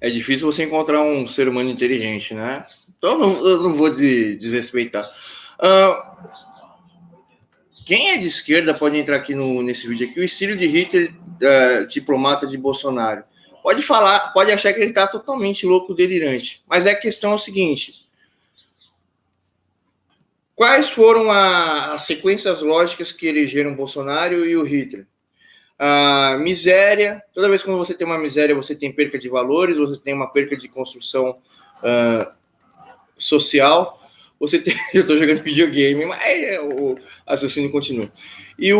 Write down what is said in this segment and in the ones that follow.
É difícil você encontrar um ser humano inteligente, né? Então eu não vou desrespeitar. Quem é de esquerda pode entrar aqui nesse vídeo aqui. O estilo de Hitler, diplomata de Bolsonaro. Pode falar, pode achar que ele está totalmente louco, delirante. Mas a questão é o seguinte: quais foram as sequências lógicas que elegeram Bolsonaro e o Hitler? Miséria. Toda vez que você tem uma miséria, você tem perca de valores, você tem uma perca de construção social. Você tem, eu estou jogando videogame, mas o raciocínio continua. E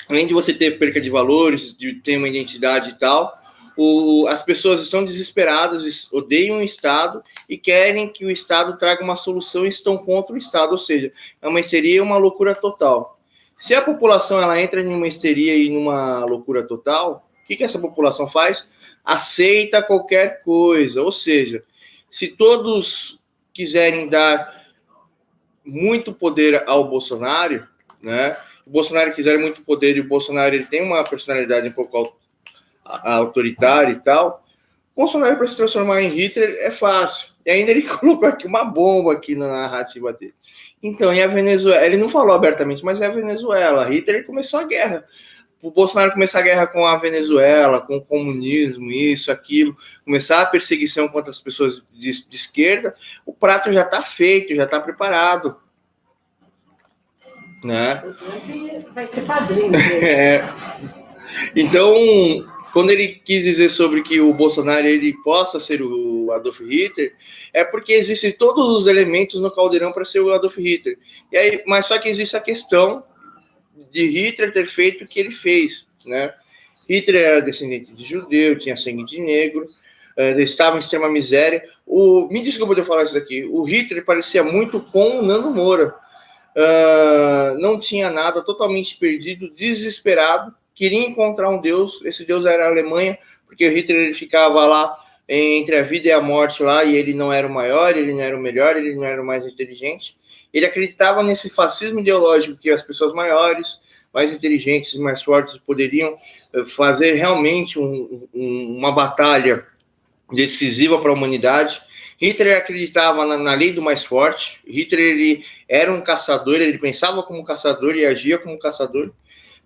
além de você ter perca de valores, de ter uma identidade e tal, as pessoas estão desesperadas, odeiam o Estado e querem que o Estado traga uma solução e estão contra o Estado, ou seja, é uma histeria e uma loucura total. Se a população ela entra em uma histeria e numa loucura total, o que essa população faz? Aceita qualquer coisa, ou seja, se todos quiserem dar muito poder ao Bolsonaro, né? O Bolsonaro quiser muito poder e o Bolsonaro ele tem uma personalidade um pouco autoritária e tal, o Bolsonaro para se transformar em Hitler é fácil. E ainda ele colocou aqui uma bomba aqui na narrativa dele. Então, e a Venezuela? Ele não falou abertamente, mas é a Venezuela. Hitler começou a guerra. O Bolsonaro começar a guerra com a Venezuela, com o comunismo, isso, aquilo, começar a perseguição contra as pessoas de esquerda, o prato já está feito, já está preparado. Né? Vai ser padrinho. Então, quando ele quis dizer sobre que o Bolsonaro ele possa ser o Adolf Hitler, é porque existem todos os elementos no caldeirão para ser o Adolf Hitler. E aí, mas só que existe a questão de Hitler ter feito o que ele fez, né? Hitler era descendente de judeu, tinha sangue de negro, estava em extrema miséria. Me desculpa de eu falar isso daqui. O Hitler parecia muito com o Nando Moura. Não tinha nada, totalmente perdido, desesperado, queria encontrar um Deus. Esse Deus era a Alemanha, porque o Hitler ele ficava lá entre a vida e a morte lá, e ele não era o maior, ele não era o melhor, ele não era o mais inteligente. Ele acreditava nesse fascismo ideológico que as pessoas maiores, mais inteligentes, mais fortes poderiam fazer realmente uma batalha decisiva para a humanidade. Hitler acreditava na lei do mais forte. Hitler ele era um caçador, ele pensava como caçador e agia como caçador.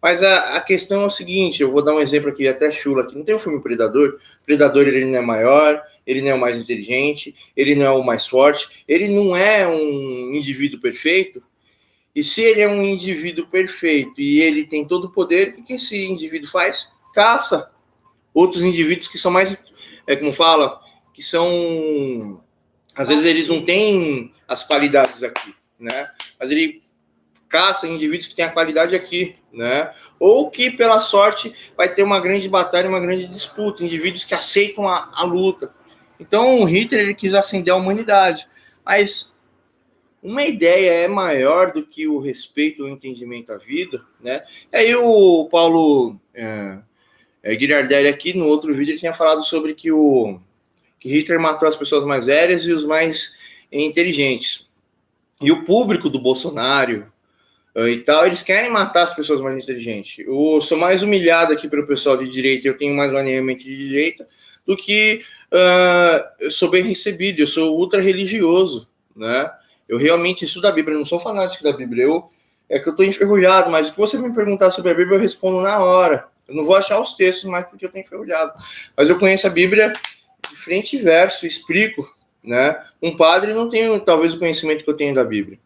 Mas a questão é o seguinte, eu vou dar um exemplo aqui, até chula aqui. Não tem o filme Predador? Predador ele não é maior, ele não é o mais inteligente, ele não é o mais forte, ele não é um indivíduo perfeito. E se ele é um indivíduo perfeito e ele tem todo o poder, o que esse indivíduo faz? Caça outros indivíduos que são mais, como fala, que são... Às vezes eles não têm as qualidades aqui, né? Mas ele caça indivíduos que têm a qualidade aqui, né? Ou que, pela sorte, vai ter uma grande batalha, uma grande disputa, indivíduos que aceitam a luta. Então, o Hitler ele quis acender a humanidade. Mas uma ideia é maior do que o respeito ou o entendimento à vida, né? E aí o Paulo Guilherdelli aqui, no outro vídeo, ele tinha falado sobre que Hitler matou as pessoas mais velhas e os mais inteligentes. E o público do Bolsonaro e tal, eles querem matar as pessoas mais inteligentes. Eu sou mais humilhado aqui pelo pessoal de direita, eu tenho mais alinhamento de direita, do que eu sou bem recebido, eu sou ultra religioso, né? Eu realmente estudo a Bíblia, eu não sou fanático da Bíblia, é que eu estou enferrujado, mas se você me perguntar sobre a Bíblia, eu respondo na hora. Eu não vou achar os textos mais porque eu estou enferrujado. Mas eu conheço a Bíblia de frente e verso, explico, né? Um padre não tem talvez o conhecimento que eu tenho da Bíblia.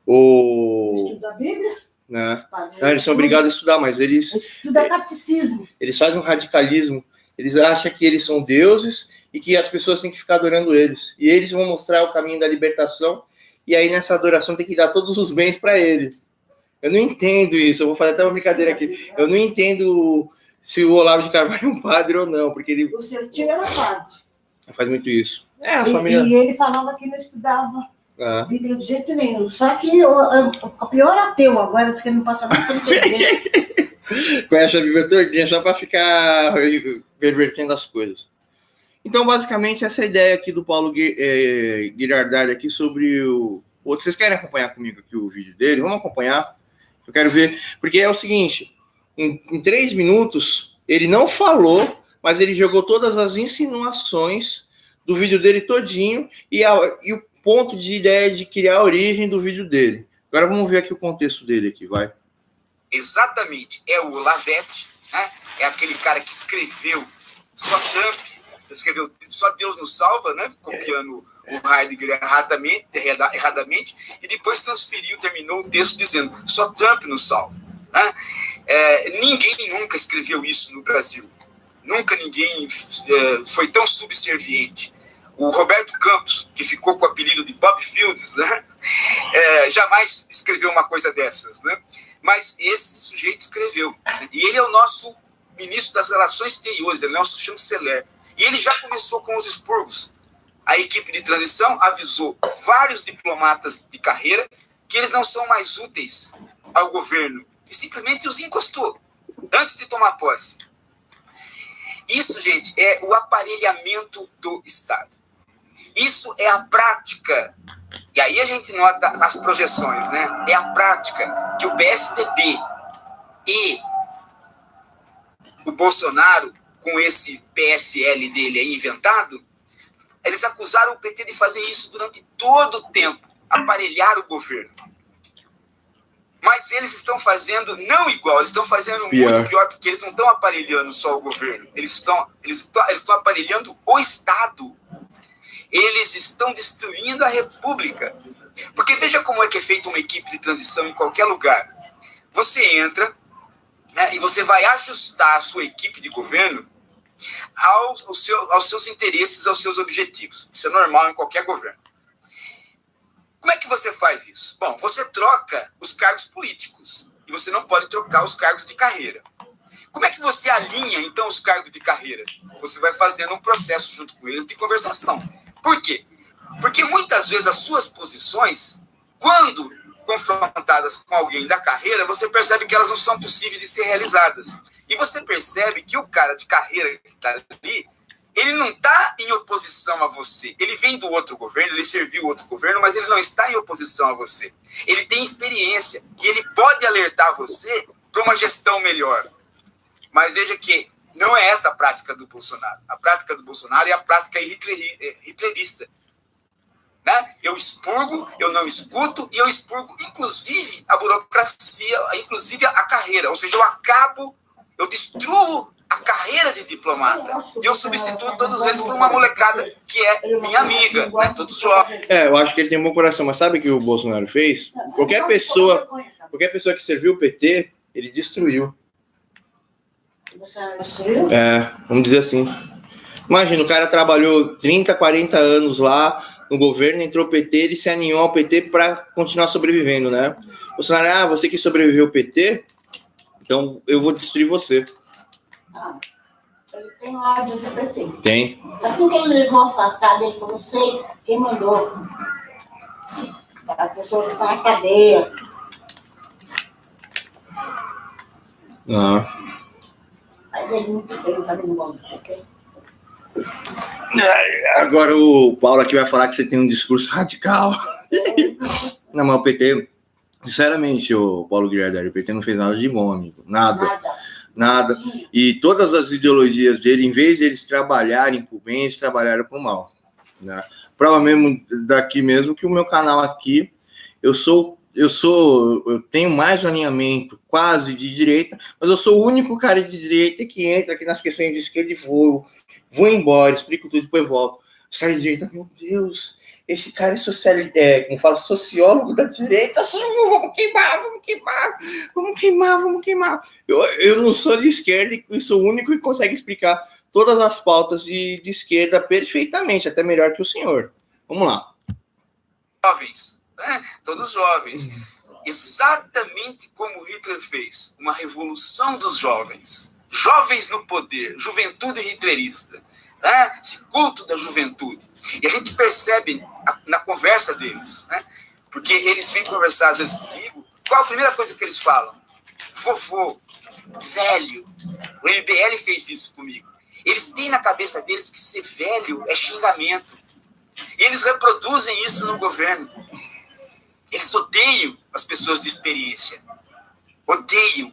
Estuda a Bíblia? Né? Não, eles são obrigados a estudar, mas eles... Estuda catecismo. Eles fazem um radicalismo. Eles acham que eles são deuses e que as pessoas têm que ficar adorando eles. E eles vão mostrar o caminho da libertação. E aí, nessa adoração, tem que dar todos os bens para ele. Eu não entendo isso. Eu vou fazer até uma brincadeira aqui. Eu não entendo se o Olavo de Carvalho é um padre ou não, porque ele... O seu tio era padre. Faz muito isso. A família... E ele falava que não estudava Bíblia de jeito nenhum. Só que o pior ateu agora, diz que ele não passa na frente dele. Conhece a Bíblia todinha só para ficar pervertendo as coisas. Então, basicamente, essa é a ideia aqui do Paulo Guilherdelli aqui sobre o... Vocês querem acompanhar comigo aqui o vídeo dele? Vamos acompanhar. Eu quero ver. Porque é o seguinte, em 3 minutos, ele não falou mas ele jogou todas as insinuações do vídeo dele todinho e o ponto de ideia de criar a origem do vídeo dele. Agora vamos ver aqui o contexto dele aqui, vai. Exatamente, é o Olavete, né? É aquele cara que escreveu só Trump, escreveu Só Deus nos salva, né? Copiando o Heidegger erradamente, e depois terminou o texto dizendo só Trump nos salva. Né? Ninguém nunca escreveu isso no Brasil. Nunca ninguém foi tão subserviente. O Roberto Campos, que ficou com o apelido de Bob Fields, né? Jamais escreveu uma coisa dessas. Né? Mas esse sujeito escreveu. E ele é o nosso ministro das Relações Exteriores, ele é o nosso chanceler. E ele já começou com os expurgos. A equipe de transição avisou vários diplomatas de carreira que eles não são mais úteis ao governo. E simplesmente os encostou, antes de tomar posse. Isso, gente, é o aparelhamento do Estado. Isso é a prática. E aí a gente nota as projeções, né? É a prática que o PSDB e o Bolsonaro, com esse PSL dele aí inventado, eles acusaram o PT de fazer isso durante todo o tempo, aparelhar o governo. Mas eles estão fazendo não igual, eles estão fazendo muito pior, porque eles não estão aparelhando só o governo, eles estão aparelhando o Estado. Eles estão destruindo a República. Porque veja como é que é feita uma equipe de transição em qualquer lugar. Você entra, né, e você vai ajustar a sua equipe de governo aos seus interesses, aos seus objetivos. Isso é normal em qualquer governo. Como é que você faz isso? Bom, você troca os cargos políticos e você não pode trocar os cargos de carreira. Como é que você alinha, então, os cargos de carreira? Você vai fazendo um processo junto com eles de conversação. Por quê? Porque muitas vezes as suas posições, quando confrontadas com alguém da carreira, você percebe que elas não são possíveis de ser realizadas. E você percebe que o cara de carreira que está ali, ele não está em oposição a você. Ele vem do outro governo, ele serviu outro governo, mas ele não está em oposição a você. Ele tem experiência e ele pode alertar você para uma gestão melhor. Mas veja que não é essa a prática do Bolsonaro. A prática do Bolsonaro é a prática hitlerista. Né? Eu expurgo, eu não escuto, e eu expurgo, inclusive, a burocracia, inclusive a carreira. Ou seja, eu destruo a carreira de diplomata. E eu substituo todos eles por uma molecada que é minha amiga, né? Todos jovens. Eu acho que ele tem um bom coração, mas sabe o que o Bolsonaro fez? Qualquer pessoa que serviu o PT, ele destruiu. Você destruiu? Vamos dizer assim. Imagina, o cara trabalhou 30, 40 anos lá no governo, entrou o PT, ele se aninhou ao PT para continuar sobrevivendo, né? O Bolsonaro, você que sobreviveu ao PT, então eu vou destruir você. Ele tem ódio do PT. Tem. Assim que ele levou a facada, ele falou, sei quem mandou. A pessoa que está na cadeia. Mas ele muito bem, tá no bom do PT. Agora o Paulo aqui vai falar que você tem um discurso radical. Não, mas o PT, sinceramente, o Paulo Guilherme, o PT não fez nada de bom, amigo. Nada. E todas as ideologias dele, em vez de eles trabalharem por bem, eles trabalharam por mal. Né? Prova mesmo daqui mesmo que o meu canal aqui, eu tenho mais alinhamento quase de direita, mas eu sou o único cara de direita que entra aqui nas questões de esquerda e vou embora, explico tudo e depois volto. Os caras de direita, meu Deus, esse cara é como fala, sociólogo da direita, vamos queimar. Eu não sou de esquerda e sou o único que consegue explicar todas as pautas de esquerda perfeitamente, até melhor que o senhor. Vamos lá. Jovens, né? Todos jovens. Exatamente como Hitler fez, uma revolução dos jovens. Jovens no poder, juventude hitlerista. Né? Esse culto da juventude. E a gente percebe na conversa deles, né? Porque eles vêm conversar às vezes comigo, qual a primeira coisa que eles falam? Vovô, velho. O MBL fez isso comigo. Eles têm na cabeça deles que ser velho é xingamento. E eles reproduzem isso no governo. Eles odeiam as pessoas de experiência. Odeiam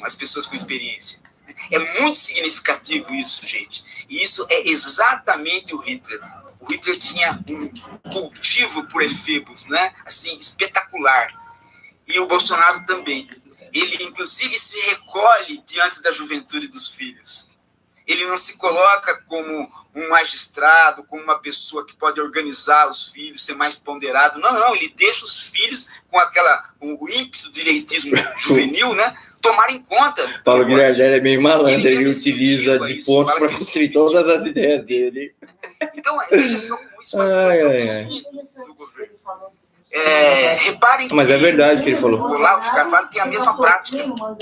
as pessoas com experiência. É muito significativo isso, gente. E isso é exatamente o Hitler. O Hitler tinha um cultivo por efebos, né? Assim, espetacular. E o Bolsonaro também. Ele, inclusive, se recolhe diante da juventude dos filhos. Ele não se coloca como um magistrado, como uma pessoa que pode organizar os filhos, ser mais ponderado. Não, ele deixa os filhos com o ímpeto do direitismo juvenil, né, tomarem conta. Paulo Guilherme é meio malandro, ele utiliza de pontos para construir todas as ideias dele. Então, veja só como isso vai ser introduzido no governo. Reparem mas que é verdade que ele falou. O Olavo de Carvalho tem a mesma prática.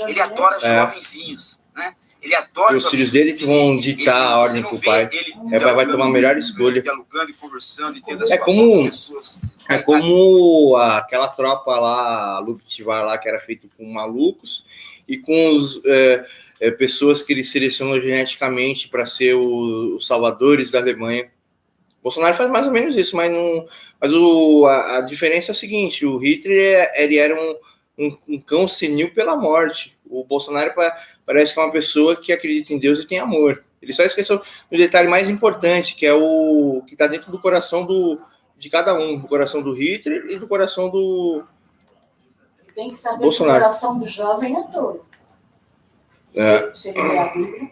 Ele adora jovenzinhos, né? Ele adora e os filhos dele que vão ditar a ordem pro pai. O pai vai tomar a melhor escolha. Dialogando e conversando e tendo pessoas. É como aquela tropa lá, Luptivar lá, que era feito com malucos e com os pessoas que ele selecionou geneticamente para ser os salvadores da Alemanha. Bolsonaro faz mais ou menos isso, mas a diferença é o seguinte: o Hitler ele era um cão senil pela morte. O Bolsonaro parece que é uma pessoa que acredita em Deus e tem amor. Ele só esqueceu do detalhe mais importante, que é o que está dentro do coração de cada um, do coração do Hitler e do coração do tem que saber Bolsonaro. Que o coração do jovem é todo. Se ele ler a Bíblia,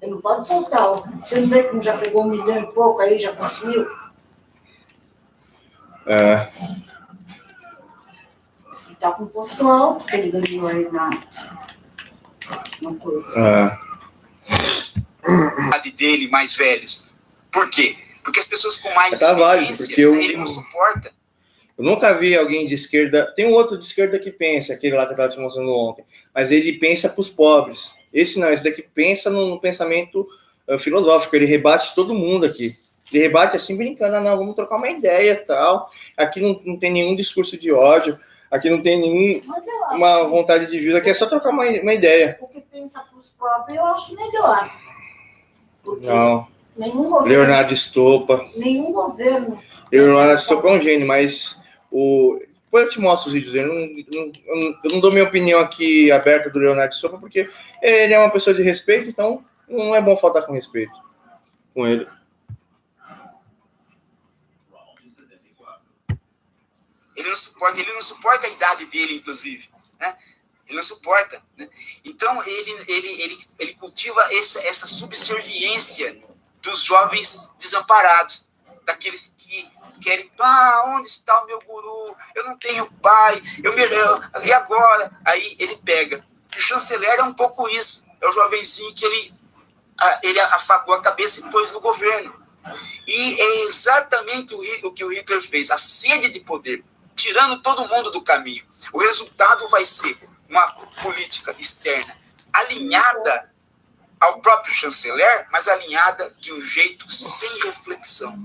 ele não pode soltar. Você não vê que já pegou 1 milhão e pouco, aí já consumiu? Está com posto alto, que ele ganhou aí na coisa. Dele, mais velhos. Por quê? Porque as pessoas com mais experiência, ele não suporta. Eu nunca vi alguém de esquerda... Tem um outro de esquerda que pensa, aquele lá que eu estava te mostrando ontem, mas ele pensa para os pobres. Esse daqui pensa no pensamento filosófico, ele rebate todo mundo aqui. Ele rebate assim, brincando, não, vamos trocar uma ideia e tal. Aqui não tem nenhum discurso de ódio, aqui não tem nenhuma vontade de vida, aqui é só trocar uma ideia. O que pensa para os pobres eu acho melhor. Não. Nenhum governo, Leonardo Stoppa. Nenhum governo. Leonardo Stoppa é um gênio, mas depois eu te mostro os vídeos dele. Eu não dou minha opinião aqui aberta do Leonardo Stoppa, porque ele é uma pessoa de respeito, então não é bom faltar com respeito com ele. Ele não suporta a idade dele, inclusive, né? Ele não suporta, né? Então ele cultiva essa subserviência dos jovens desamparados, daqueles que querem, onde está o meu guru? Eu não tenho pai, e agora? Aí ele pega. E o chanceler é um pouco isso, é o jovenzinho que ele afagou a cabeça e pôs no governo. E é exatamente o que o Hitler fez, a sede de poder, tirando todo mundo do caminho. O resultado vai ser uma política externa alinhada ao próprio chanceler, mas alinhada de um jeito sem reflexão.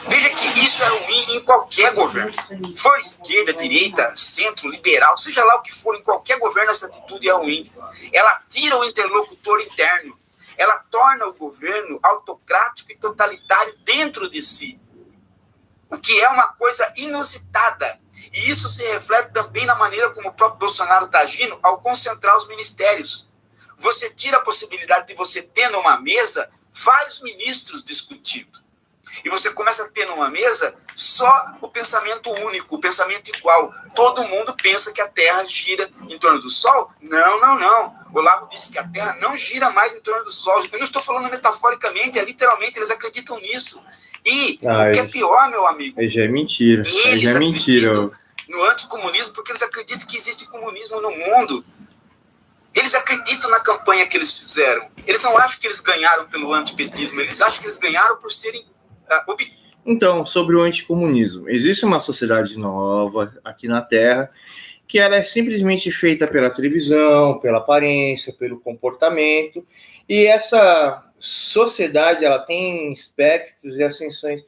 Veja que isso é ruim em qualquer governo. For esquerda, direita, centro, liberal, seja lá o que for, em qualquer governo essa atitude é ruim. Ela tira o interlocutor interno. Ela torna o governo autocrático e totalitário dentro de si. O que é uma coisa inusitada. E isso se reflete também na maneira como o próprio Bolsonaro está agindo ao concentrar os ministérios. Você tira a possibilidade de você ter numa mesa vários ministros discutindo. E você começa a ter numa mesa só o pensamento único, o pensamento igual. Todo mundo pensa que a Terra gira em torno do Sol? Não. O Olavo disse que a Terra não gira mais em torno do Sol. Eu não estou falando metaforicamente, é literalmente, eles acreditam nisso. E o que é pior, meu amigo... Aí já é mentira. Eles já é mentira. No anticomunismo, porque eles acreditam que existe comunismo no mundo. Eles acreditam na campanha que eles fizeram. Eles não acham que eles ganharam pelo antipetismo, eles acham que eles ganharam por serem... Então, sobre o anticomunismo. Existe uma sociedade nova aqui na Terra que ela é simplesmente feita pela televisão, pela aparência, pelo comportamento, e essa sociedade ela tem espectros e ascensões.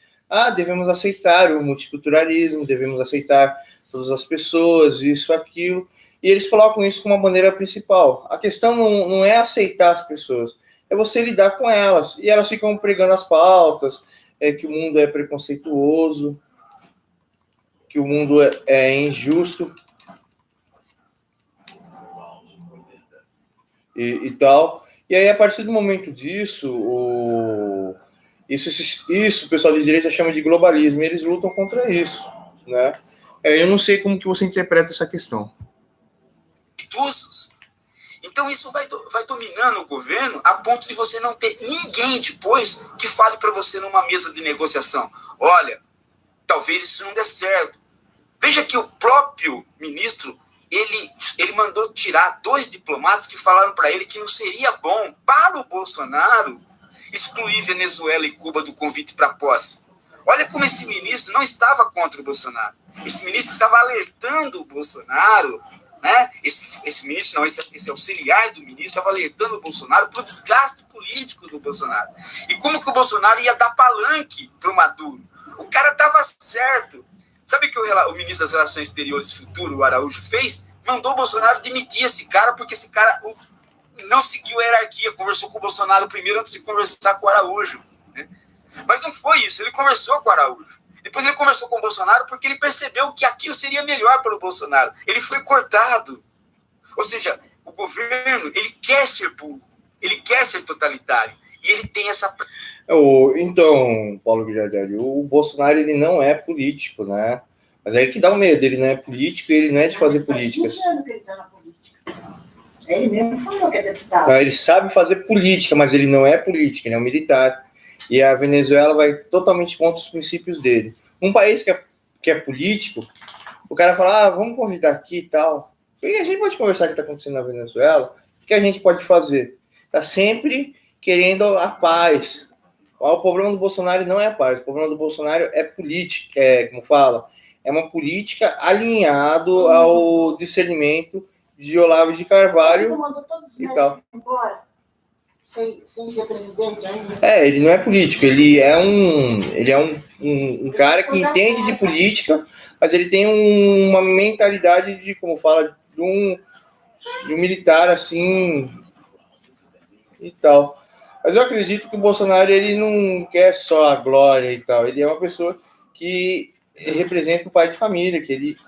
Devemos aceitar o multiculturalismo, devemos aceitar todas as pessoas, isso, aquilo, e eles colocam isso como uma bandeira principal. A questão não é aceitar as pessoas, é você lidar com elas, e elas ficam pregando as pautas, que o mundo é preconceituoso, que o mundo é injusto. e tal. E aí, a partir do momento disso, isso o pessoal de direita chama de globalismo, e eles lutam contra isso, né? Eu não sei como que você interpreta essa questão. Então isso vai dominando o governo a ponto de você não ter ninguém depois que fale para você numa mesa de negociação. Olha, talvez isso não dê certo. Veja que o próprio ministro, ele mandou tirar 2 diplomatas que falaram para ele que não seria bom para o Bolsonaro excluir Venezuela e Cuba do convite para posse. Olha como esse ministro não estava contra o Bolsonaro. Esse ministro estava alertando o Bolsonaro, né? Esse ministro não, esse auxiliar do ministro estava alertando o Bolsonaro para o desgaste político do Bolsonaro. E como que o Bolsonaro ia dar palanque para o Maduro? O cara estava certo. Sabe o que o ministro das Relações Exteriores futuro, o Araújo, fez? Mandou o Bolsonaro demitir esse cara, porque esse cara não seguiu a hierarquia, conversou com o Bolsonaro primeiro antes de conversar com o Araújo. Né? Mas não foi isso, ele conversou com o Araújo. Depois ele conversou com o Bolsonaro porque ele percebeu que aquilo seria melhor para o Bolsonaro. Ele foi cortado. Ou seja, o governo, ele quer ser burro, ele quer ser totalitário. E ele tem essa... Então, Paulo Guilherme, o Bolsonaro, ele não é político, né? Mas aí que dá o medo, ele não é político e ele não é de fazer políticas. Ele mesmo falou que é deputado. Não, ele sabe fazer política, mas ele não é político, ele é um militar. E a Venezuela vai totalmente contra os princípios dele. Um país que é político, o cara fala, vamos convidar aqui e tal. E a gente pode conversar o que está acontecendo na Venezuela, o que a gente pode fazer? Está sempre querendo a paz. O problema do Bolsonaro não é a paz, o problema do Bolsonaro é política, como fala, é uma política alinhado ao discernimento de Olavo de Carvalho. Ele mandou todos os e tal. Embora, sem ser presidente ainda. Ele não é político, ele é um cara que entende de política, mas ele tem uma mentalidade de, como fala, de um militar assim e tal. Mas eu acredito que o Bolsonaro, ele não quer só a glória e tal, ele é uma pessoa que representa o pai de família, que ele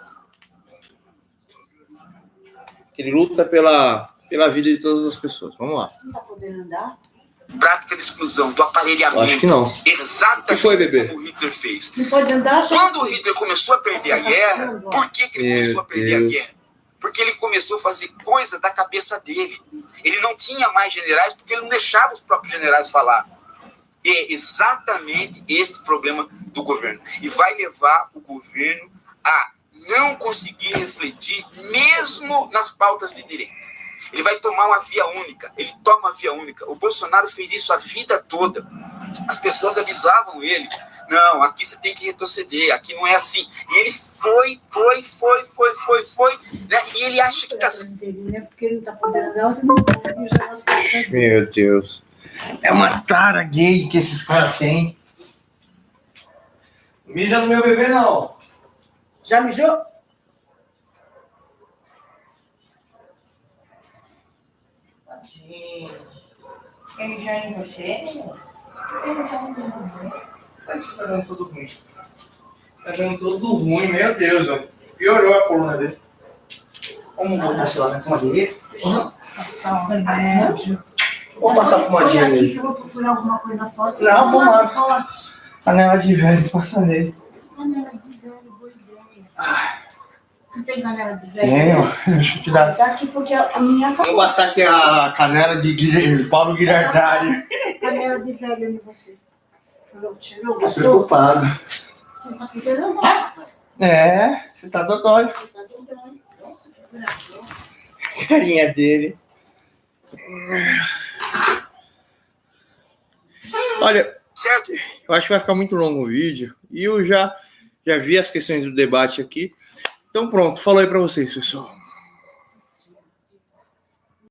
luta pela vida de todas as pessoas. Vamos lá. Não tá podendo andar? Prática de exclusão, do aparelhamento. Acho que não. Exatamente que foi, bebê? como o Hitler fez. Não pode andar? Quando o Hitler começou a perder a guerra, por que ele começou a perder a guerra? Porque ele começou a fazer coisa da cabeça dele. Ele não tinha mais generais porque ele não deixava os próprios generais falar. É exatamente este problema do governo. E vai levar o governo a não conseguir refletir mesmo nas pautas de direita. Ele vai tomar uma via única. Ele toma a via única. O Bolsonaro fez isso a vida toda. As pessoas avisavam ele. Não, aqui você tem que retroceder, aqui não é assim. E ele foi, né? E ele acha que tá... Porque ele não tá podendo andar, outro não pode mijar nas costas. Meu Deus. É uma tara gay que esses caras têm. Não mija no meu bebê, não. Já mijou? Quer mijar em você? Tá dando tudo ruim. Tá dando tudo ruim, meu Deus. Ó. Piorou a coluna dele. Vamos passar lá na cama dele? Passar um remédio. Vamos passar pomadinha nele. Eu vou procurar alguma coisa fora. Não, vamos lá. Panela de velho, passa nele. Panela de velho, boa ideia. Você tem canela de velho? Tenho, deixa eu te dar. Tá aqui porque a minha... Vou passar aqui a canela de Paulo Guilherme. Canela de velho em você. Tirou, Tô gostou? preocupado. Você tá cuidando, rapaz. Você tá dodói. Você tá cuidando. Nossa, que coração. Carinha dele. Olha, Certo? eu acho que vai ficar muito longo o vídeo. E eu já vi as questões do debate aqui. Então pronto, falou aí pra vocês, pessoal.